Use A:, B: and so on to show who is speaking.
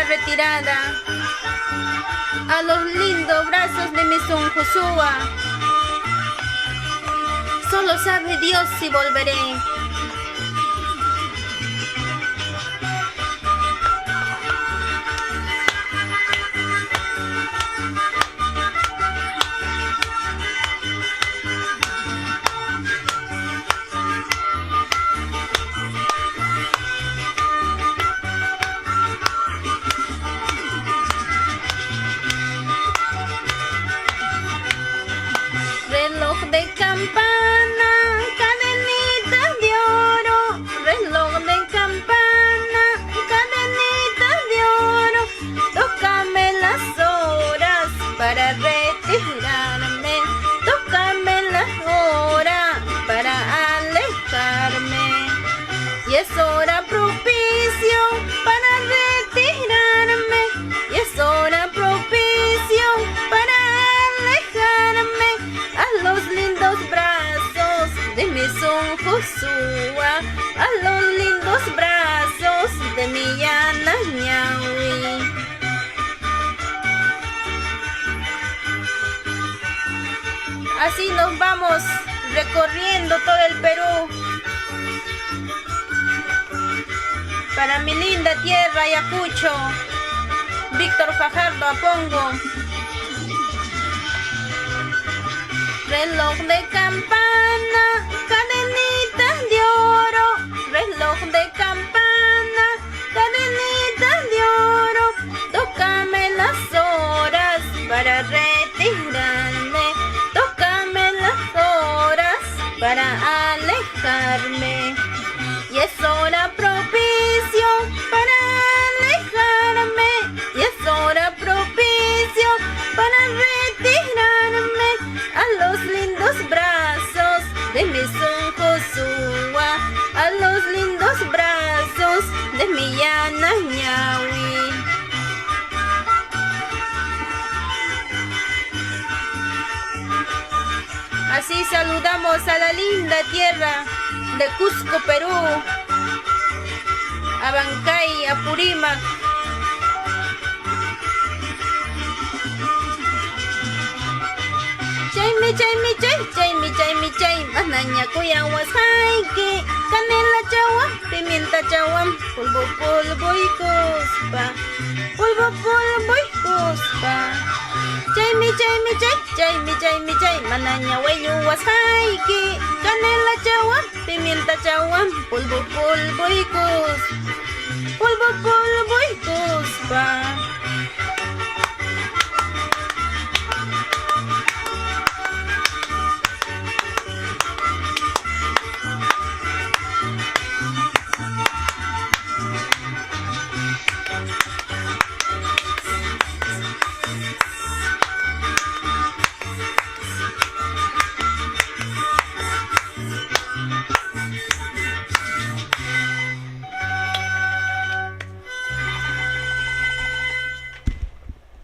A: la retirada, a los lindos brazos de mi Sun Joshua. Solo sabe Dios si volveré. Reloj de campana, cadenitas de oro. Reloj de campana, cadenitas de oro. Tócame las horas para retirarme. Tócame las horas para alejarme. Y es hora propicio para retirarme. Y es hora propicio para alejarme. A los lindos brazos de mi Sun Joshua, a los lindos brazos de mi Yana Ñawi. Así nos vamos recorriendo todo el Perú. Para mi linda tierra Ayacucho, Víctor Fajardo Apongo. Reloj de campana, cadenitas de oro. Reloj de campana, cadenitas de oro. Tócame las horas para retirarme. Tócame las horas para alejarme. Y es hora propicio para alejarme. Y es hora propicio para retirarme. A los lindos brazos de mi Sun Joshua, a los lindos brazos de mi Yana Ñawi. Así saludamos a la linda tierra de Cusco, Perú, a Bancay, Apurímac. Chay, manaña cuya huasaique, canela chawam, pimienta chawam, polvo y cuspa, polvo y cuspa. Chay, manaña hueyu huasaique, canela chawam, pimienta chawam, polvo y cuspa, polvo y cuspa.